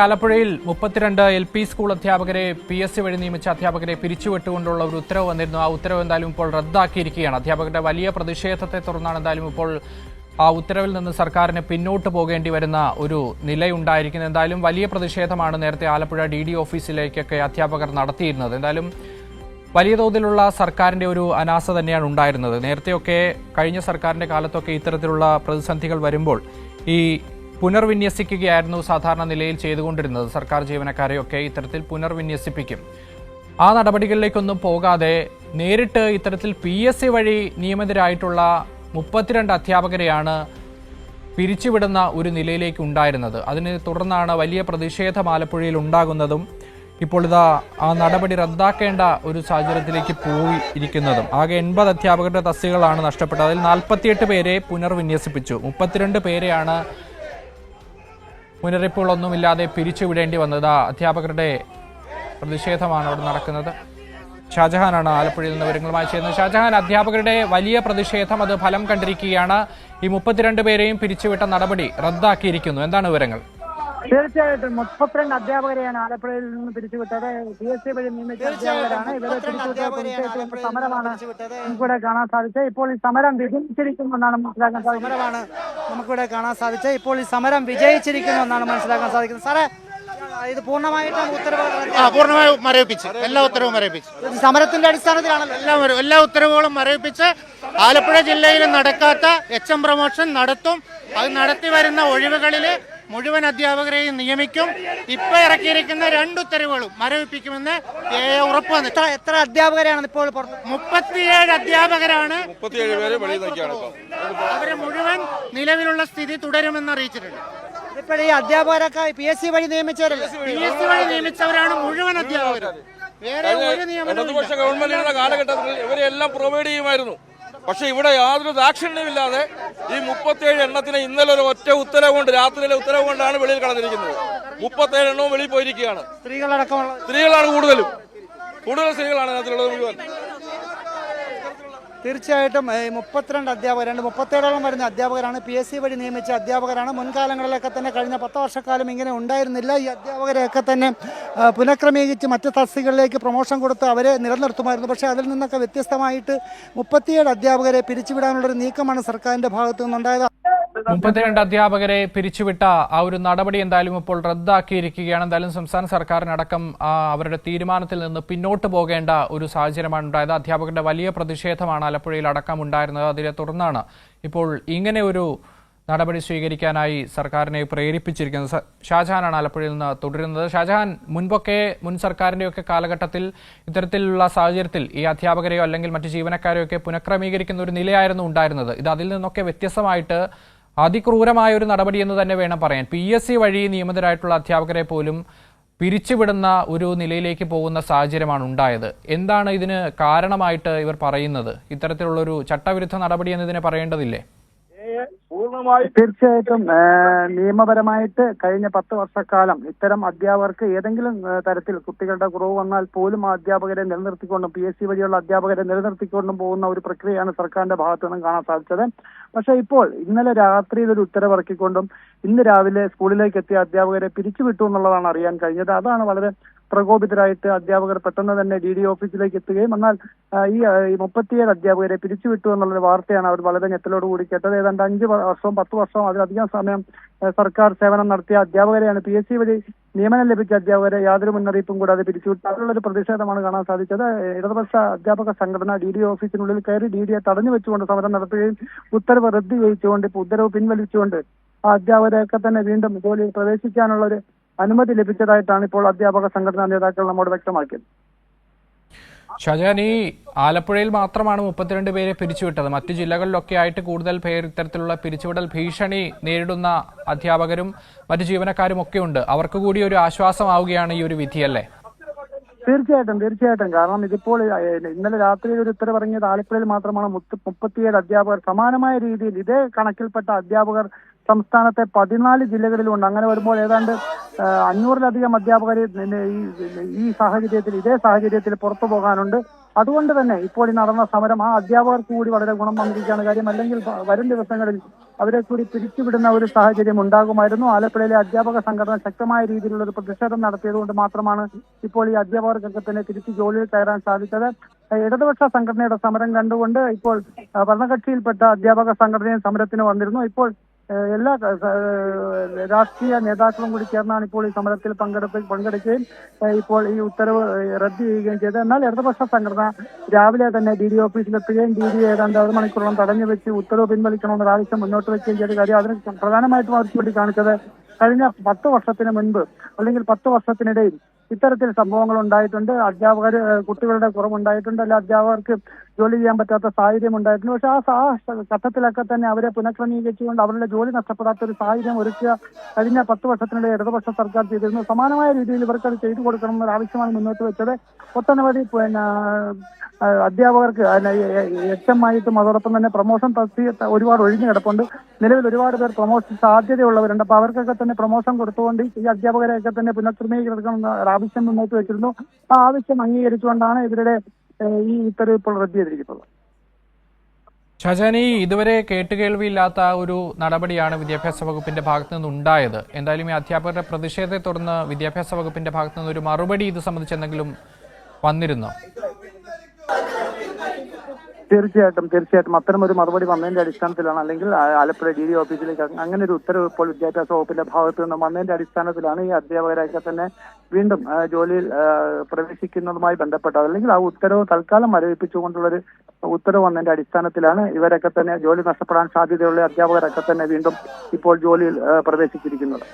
ആലപ്പുഴയിൽ 32 LP school അധ്യാപകരെ PSC വഴി നിയമിച്ച അധ്യാപകരെ പിരിച്ചുവിട്ടുകൊണ്ടുള്ള ഒരു ഉത്തരവ് വന്നിരുന്നു. ആ ഉത്തരവ് എന്തായാലും ഇപ്പോൾ റദ്ദാക്കിയിരിക്കുകയാണ്. അധ്യാപകരുടെ വലിയ പ്രതിഷേധത്തെ തുടർന്നാണ് എന്തായാലും ഇപ്പോൾ ആ ഉത്തരവിൽ നിന്ന് സർക്കാരിന് പിന്നോട്ട് പോകേണ്ടി വരുന്ന ഒരു നിലയുണ്ടായിരിക്കുന്നത്. എന്തായാലും വലിയ പ്രതിഷേധമാണ് നേരത്തെ ആലപ്പുഴ DD ഓഫീസിലേക്കൊക്കെ അധ്യാപകർ നടത്തിയിരുന്നത്. എന്തായാലും വലിയ തോതിലുള്ള സർക്കാരിന്റെ ഒരു അനാസ തന്നെയാണ് ഉണ്ടായിരുന്നത്. നേരത്തെയൊക്കെ കഴിഞ്ഞ സർക്കാരിന്റെ കാലത്തൊക്കെ ഇത്തരത്തിലുള്ള പ്രതിസന്ധികൾ വരുമ്പോൾ ഈ പുനർവിന്യസിക്കുകയായിരുന്നു സാധാരണ നിലയിൽ ചെയ്തുകൊണ്ടിരുന്നത്. സർക്കാർ ജീവനക്കാരെയൊക്കെ ഇത്തരത്തിൽ പുനർവിന്യസിപ്പിക്കും. ആ നടപടികളിലേക്കൊന്നും പോകാതെ നേരിട്ട് ഇത്തരത്തിൽ PSC വഴി നിയമിതരായിട്ടുള്ള 32 അധ്യാപകരെയാണ് പിരിച്ചുവിടുന്ന ഒരു നിലയിലേക്ക് ഉണ്ടായിരുന്നത്. അതിനെ തുടർന്നാണ് വലിയ പ്രതിഷേധം ആലപ്പുഴയിൽ ഉണ്ടാകുന്നതും ഇപ്പോൾ ഇതാ ആ നടപടി റദ്ദാക്കേണ്ട ഒരു സാഹചര്യത്തിലേക്ക് പോയിരിക്കുന്നതും. ആകെ 80 അധ്യാപകരുടെ തസ്തികകളാണ് നഷ്ടപ്പെട്ടത്. അതിൽ 48 പേരെ പുനർവിന്യസിപ്പിച്ചു. 32 പേരെയാണ് മുന്നറിയിപ്പുകളൊന്നുമില്ലാതെ പിരിച്ചുവിടേണ്ടി വന്നത്. അധ്യാപകരുടെ പ്രതിഷേധമാണ് അവിടെ നടക്കുന്നത്. ഷാജഹാനാണ് ആലപ്പുഴയിൽ നിന്ന് വിവരങ്ങളുമായി ചെയ്യുന്നത്. ഷാജഹാൻ, അധ്യാപകരുടെ വലിയ പ്രതിഷേധം അത് ഫലം കണ്ടിരിക്കുകയാണ്. ഈ 32 പേരെയും പിരിച്ചുവിട്ട നടപടി റദ്ദാക്കിയിരിക്കുന്നു. എന്താണ് വിവരങ്ങൾ? തീർച്ചയായിട്ടും 32 അധ്യാപകരെയാണ് ആലപ്പുഴയിൽ നിന്ന് പിരിച്ചുവിട്ടത്. PSC വഴി നിയമിച്ച അധ്യാപകരാണ്. ഇവരെ പിരിച്ചുവിട്ട സമരമാണ് നമുക്കിവിടെ കാണാൻ സാധിച്ചത്. ഇപ്പോൾ ഈ സമരം വിജയിച്ചിരിക്കുമെന്നാണ് മനസ്സിലാക്കാൻ സാധിക്കുന്നത്. സാറേ, ഇത് പൂർണ്ണമായിട്ടും പൂർണ്ണമായും മരവിപ്പിച്ച് എല്ലാ ഉത്തരവും മരവിപ്പിച്ച് സമരത്തിന്റെ അടിസ്ഥാനത്തിലാണല്ലോ എല്ലാ ഉത്തരവുകളും മരവിപ്പിച്ച് ആലപ്പുഴ ജില്ലയിൽ നടക്കാത്ത HM പ്രൊമോഷൻ നടത്തും. അത് നടത്തി വരുന്ന ഒഴിവുകളില് മുഴുവൻ അധ്യാപകരെയും നിയമിക്കും. ഇപ്പൊ ഇറക്കിയിരിക്കുന്ന 2 ഉത്തരവുകളും മരവിപ്പിക്കുമെന്ന് ഉറപ്പ് വന്നിട്ട്. എത്ര അധ്യാപകരാണ് ഇപ്പോൾ 37 അധ്യാപകരാണ്. 37 പേര് അവരെ മുഴുവൻ നിലവിലുള്ള സ്ഥിതി തുടരുമെന്ന് അറിയിച്ചിട്ടുണ്ട്. ഇപ്പോൾ ഈ അധ്യാപകരൊക്കെ PSC വഴി നിയമിച്ചവരല്ലേ? PSC വഴി നിയമിച്ചവരാണ് മുഴുവൻ അധ്യാപകർ. വേറെ ഒരു ഇടതുപക്ഷ ഗവൺമെന്റിന്റെ കാലഘട്ടത്തിൽ ഇവരെല്ലാം പ്രൊവൈഡ് ചെയ്യുമായിരുന്നു. പക്ഷെ ഇവിടെ യാതൊരു ദാക്ഷിണ്യവും ഇല്ലാതെ ഈ 37 എണ്ണത്തിന് ഇന്നലെ ഒരു ഒറ്റ ഉത്തരവ് കൊണ്ട്, രാത്രിയിലെ ഉത്തരവ് കൊണ്ടാണ് വെളിയിൽ കടന്നിരിക്കുന്നത്. 37 എണ്ണവും വെളിയിൽ പോയിരിക്കുകയാണ്. സ്ത്രീകളാണ് കൂടുതൽ സ്ത്രീകളാണ് അതിലുള്ളത് മുഴുവൻ. തീർച്ചയായിട്ടും 32 അധ്യാപകർ, 37ഓളം വരുന്ന അധ്യാപകരാണ് PSC വഴി നിയമിച്ച അധ്യാപകരാണ്. മുൻകാലങ്ങളിലൊക്കെ തന്നെ കഴിഞ്ഞ 10 വർഷക്കാലം ഇങ്ങനെ ഉണ്ടായിരുന്നില്ല. ഈ അധ്യാപകരെയൊക്കെ തന്നെ പുനഃക്രമീകരിച്ച് മറ്റ് തസ്തികകളിലേക്ക് പ്രൊമോഷൻ കൊടുത്ത് അവരെ നിലനിർത്തുമായിരുന്നു. പക്ഷേ അതിൽ നിന്നൊക്കെ വ്യത്യസ്തമായിട്ട് 37 അധ്യാപകരെ പിരിച്ചുവിടാനുള്ളൊരു നീക്കമാണ് സർക്കാരിൻ്റെ ഭാഗത്തു നിന്നുണ്ടായത്. 32 അധ്യാപകരെ പിരിച്ചുവിട്ട ആ ഒരു നടപടി എന്തായാലും ഇപ്പോൾ റദ്ദാക്കിയിരിക്കുകയാണ്. എന്തായാലും സംസ്ഥാന സർക്കാരിനടക്കം അവരുടെ തീരുമാനത്തിൽ നിന്ന് പിന്നോട്ട് പോകേണ്ട ഒരു സാഹചര്യമാണ് ഉണ്ടായത്. അധ്യാപകരുടെ വലിയ പ്രതിഷേധമാണ് ആലപ്പുഴയിൽ അടക്കം ഉണ്ടായിരുന്നത്. അതിനെ തുടർന്നാണ് ഇപ്പോൾ ഇങ്ങനെ ഒരു നടപടി സ്വീകരിക്കാനായി സർക്കാരിനെ പ്രേരിപ്പിച്ചിരിക്കുന്നത്. ഷാജഹാനാണ് ആലപ്പുഴയിൽ നിന്ന് തുടരുന്നത്. ഷാജഹാൻ, മുൻ സർക്കാരിന്റെയൊക്കെ കാലഘട്ടത്തിൽ ഇത്തരത്തിലുള്ള സാഹചര്യത്തിൽ ഈ അധ്യാപകരെയോ അല്ലെങ്കിൽ മറ്റ് ജീവനക്കാരെയോ ഒക്കെ പുനഃക്രമീകരിക്കുന്ന ഒരു നിലയായിരുന്നു ഉണ്ടായിരുന്നത്. ഇത് അതിൽ നിന്നൊക്കെ വ്യത്യസ്തമായിട്ട് അതിക്രൂരമായ ഒരു നടപടി എന്ന് തന്നെ വേണം പറയാൻ. PSC വഴി നിയമിതരായിട്ടുള്ള അധ്യാപകരെ പോലും പിരിച്ചുവിടുന്ന ഒരു നിലയിലേക്ക് പോകുന്ന സാഹചര്യമാണ് ഉണ്ടായത്. എന്താണ് ഇതിന് കാരണമായിട്ട് ഇവർ പറയുന്നത്? ഇത്തരത്തിലുള്ളൊരു ചട്ടവിരുദ്ധ നടപടി എന്ന് ഇതിനെ പറയേണ്ടതില്ലേ? തീർച്ചയായിട്ടും നിയമപരമായിട്ട് കഴിഞ്ഞ 10 വർഷക്കാലം ഇത്തരം അധ്യാപകർക്ക് ഏതെങ്കിലും തരത്തിൽ കുട്ടികളുടെ കുറവ് വന്നാൽ പോലും ആ അധ്യാപകരെ നിലനിർത്തിക്കൊണ്ടും PSC വഴിയുള്ള അധ്യാപകരെ നിലനിർത്തിക്കൊണ്ടും പോകുന്ന ഒരു പ്രക്രിയയാണ് സർക്കാരിന്റെ ഭാഗത്തു നിന്നും കാണാൻ സാധിച്ചത്. പക്ഷേ ഇപ്പോൾ ഇന്നലെ രാത്രിയിൽ ഒരു ഉത്തരവിറക്കിക്കൊണ്ടും ഇന്ന് രാവിലെ സ്കൂളിലേക്ക് എത്തിയ അധ്യാപകരെ പിരിച്ചുവിട്ടു എന്നുള്ളതാണ് അറിയാൻ കഴിഞ്ഞത്. അതാണ് വളരെ പ്രകോപിതരായിട്ട് അധ്യാപകർ പെട്ടെന്ന് തന്നെ DD ഓഫീസിലേക്ക് എത്തുകയും എന്നാൽ ഈ 37 അധ്യാപകരെ പിരിച്ചുവിട്ടു എന്നുള്ളൊരു വാർത്തയാണ് അവർ വളരെ ഞെട്ടലോടുകൂടി കേട്ടത്. ഏതാണ്ട് 5 വർഷവും 10 വർഷവും അതിലധികം സമയം സർക്കാർ സേവനം നടത്തിയ അധ്യാപകരെയാണ് PSC വഴി നിയമനം ലഭിച്ച അധ്യാപകരെ യാതൊരു മുന്നറിയിപ്പും കൂടാതെ പിരിച്ചുവിട്ടു. അതിലുള്ളൊരു പ്രതിഷേധമാണ് കാണാൻ സാധിച്ചത്. ഇടതുപക്ഷ അധ്യാപക സംഘടന DD ഓഫീസിനുള്ളിൽ കയറി DDയെ തടഞ്ഞു വെച്ചുകൊണ്ട് സമരം നടത്തുകയും ഉത്തരവ് റദ്ദ് ചെയ്യിച്ചുകൊണ്ട് ഇപ്പോൾ ഉത്തരവ് പിൻവലിച്ചുകൊണ്ട് ആ അധ്യാപകരെയൊക്കെ തന്നെ വീണ്ടും ജോലിയിൽ പ്രവേശിക്കാനുള്ള ഒരു അനുമതി ലഭിച്ചതായിട്ടാണ് ഇപ്പോൾ അധ്യാപക സംഘടനാ നേതാക്കൾ നമ്മോട് വ്യക്തമാക്കിയത്. ഷാജഹാൻ, ഈ ആലപ്പുഴയിൽ മാത്രമാണ് 32 പേരെ പിരിച്ചുവിട്ടത്. മറ്റു ജില്ലകളിലൊക്കെ ആയിട്ട് കൂടുതൽ പേർ ഇത്തരത്തിലുള്ള പിരിച്ചുവിടൽ ഭീഷണി നേരിടുന്ന അധ്യാപകരും മറ്റു ജീവനക്കാരും ഒക്കെ ഉണ്ട്. അവർക്ക് കൂടി ഒരു ആശ്വാസമാവുകയാണ് ഈ ഒരു വിധിയല്ലേ? തീർച്ചയായിട്ടും. കാരണം ഇതിപ്പോൾ ഇന്നലെ രാത്രിയിൽ ഒരു ഉത്തരവിറങ്ങിയത് ആലപ്പുഴയിൽ മാത്രമാണ്. 37 അധ്യാപകർ സമാനമായ രീതിയിൽ ഇതേ കണക്കിൽപ്പെട്ട അധ്യാപകർ സംസ്ഥാനത്തെ 14 ജില്ലകളിലുണ്ട്. അങ്ങനെ വരുമ്പോൾ ഏതാണ്ട് 500-ലധികം അധ്യാപകർ ഇതേ സാഹചര്യത്തിൽ പുറത്തു പോകാനുണ്ട്. അതുകൊണ്ട് തന്നെ ഇപ്പോൾ ഈ നടന്ന സമരം ആ അധ്യാപകർക്ക് കൂടി വളരെ ഗുണം വന്നിരിക്കുകയാണ് കാര്യം. അല്ലെങ്കിൽ വരും ദിവസങ്ങളിൽ അവരെ കൂടി പിരിച്ചുവിടുന്ന ഒരു സാഹചര്യം ഉണ്ടാകുമായിരുന്നു. ആലപ്പുഴയിലെ അധ്യാപക സംഘടന ശക്തമായ രീതിയിലുള്ള ഒരു പ്രതിഷേധം നടത്തിയതുകൊണ്ട് മാത്രമാണ് ഇപ്പോൾ ഈ അധ്യാപകർക്കൊക്കെ തന്നെ തിരിച്ച് ജോലിയിൽ കയറാൻ സാധിച്ചത്. ഇടതുപക്ഷ സംഘടനയുടെ സമരം കണ്ടുകൊണ്ട് ഇപ്പോൾ ഭരണകക്ഷിയിൽപ്പെട്ട അധ്യാപക സംഘടനയും സമരത്തിന് വന്നിരുന്നു. ഇപ്പോൾ എല്ലാ രാഷ്ട്രീയ നേതാക്കളും കൂടി ചേർന്നാണ് ഇപ്പോൾ ഈ സമരത്തിൽ പങ്കെടുക്കുകയും ഇപ്പോൾ ഈ ഉത്തരവ് റദ്ദ് ചെയ്യുകയും ചെയ്തത്. എന്നാൽ ഇടതുപക്ഷ സംഘടന രാവിലെ തന്നെ DD ഓഫീസിലെത്തുകയും DD ഏതാണ്ട് 1 മണിക്കൂറോളം തടഞ്ഞു വെച്ച് ഉത്തരവ് പിൻവലിക്കണമെന്നൊരു ആവശ്യം മുന്നോട്ട് വയ്ക്കുകയും ചെയ്ത കാര്യം. അതിന് പ്രധാനമായിട്ടും അവർ ചൂണ്ടിക്കാണിച്ചത് കഴിഞ്ഞ 10 വർഷത്തിന് മുൻപ് അല്ലെങ്കിൽ 10 വർഷത്തിനിടയിൽ ഇത്തരത്തിൽ സംഭവങ്ങൾ ഉണ്ടായിട്ടുണ്ട്. കുട്ടികളുടെ കുറവുണ്ടായിട്ടുണ്ട്, അല്ല അധ്യാപകർക്ക് ജോലി ചെയ്യാൻ പറ്റാത്ത സാഹചര്യം ഉണ്ടായിട്ടുണ്ട്. പക്ഷെ ആ ഘട്ടത്തിലൊക്കെ തന്നെ അവരെ പുനഃക്രമീകരിച്ചുകൊണ്ട് അവരുടെ ജോലി നഷ്ടപ്പെടാത്ത ഒരു സാഹചര്യം ഒരുക്കുക കഴിഞ്ഞ 10 വർഷത്തിനിടെ ഇടതുപക്ഷ സർക്കാർ ചെയ്തിരുന്നു. സമാനമായ രീതിയിൽ ഇവർക്ക് അത് ചെയ്തു കൊടുക്കണം എന്നൊരു ആവശ്യമാണ് മുന്നോട്ട് വെച്ചത്. ഒട്ടനവധി അധ്യാപകർക്ക് എച്ചമായിട്ടും അതോടൊപ്പം തന്നെ പ്രൊമോഷൻ ഒരുപാട് ഒഴിഞ്ഞു കിടപ്പുണ്ട്. നിലവിൽ ഒരുപാട് പേർ പ്രൊമോഷൻ സാധ്യതയുള്ളവരുണ്ട്. അപ്പൊ അവർക്കൊക്കെ തന്നെ പ്രൊമോഷൻ കൊടുത്തുകൊണ്ട് ഈ അധ്യാപകരെയൊക്കെ തന്നെ പുനഃക്രമീകരിക്കണം ആവശ്യം മുന്നോട്ട് വെച്ചിരുന്നു. ആ ആവശ്യം അംഗീകരിച്ചുകൊണ്ടാണ് ഇവരുടെ ഈ ഉത്തരവ് ഇപ്പോൾ റദ്ദ് ചെയ്തിരിക്കുന്നത്. ഷാജാനി, ഇതുവരെ കേട്ടുകേൾവിയില്ലാത്ത ഒരു നടപടിയാണ് വിദ്യാഭ്യാസ വകുപ്പിന്റെ ഭാഗത്തു നിന്നുണ്ടായത്. എന്തായാലും ഈ അധ്യാപകരുടെ പ്രതിഷേധത്തെ തുടർന്ന് വിദ്യാഭ്യാസ വകുപ്പിന്റെ ഭാഗത്തു നിന്ന് ഒരു മറുപടി ഇത് സംബന്ധിച്ച് എന്തെങ്കിലും വന്നിരുന്നോ? തീർച്ചയായിട്ടും അത്തരം ഒരു മറുപടി വന്നതിന്റെ അടിസ്ഥാനത്തിലാണ്, അല്ലെങ്കിൽ ആലപ്പുഴ DD ഓഫീസിലേക്ക് അങ്ങനെ ഒരു ഉത്തരവ് ഇപ്പോൾ വിദ്യാഭ്യാസ വകുപ്പിന്റെ ഭാഗത്ത് നിന്ന് വന്നതിന്റെ അടിസ്ഥാനത്തിലാണ് ഈ അധ്യാപകരെയൊക്കെ തന്നെ വീണ്ടും ജോലിയിൽ പ്രവേശിക്കുന്നതുമായി ബന്ധപ്പെട്ടത്. അല്ലെങ്കിൽ ആ ഉത്തരവ് തൽക്കാലം മരവിപ്പിച്ചുകൊണ്ടുള്ളൊരു ഉത്തരവ് വന്നതിന്റെ അടിസ്ഥാനത്തിലാണ് ഇവരൊക്കെ തന്നെ ജോലി നഷ്ടപ്പെടാൻ സാധ്യതയുള്ള അധ്യാപകരൊക്കെ തന്നെ വീണ്ടും ഇപ്പോൾ ജോലിയിൽ പ്രവേശിച്ചിരിക്കുന്നത്.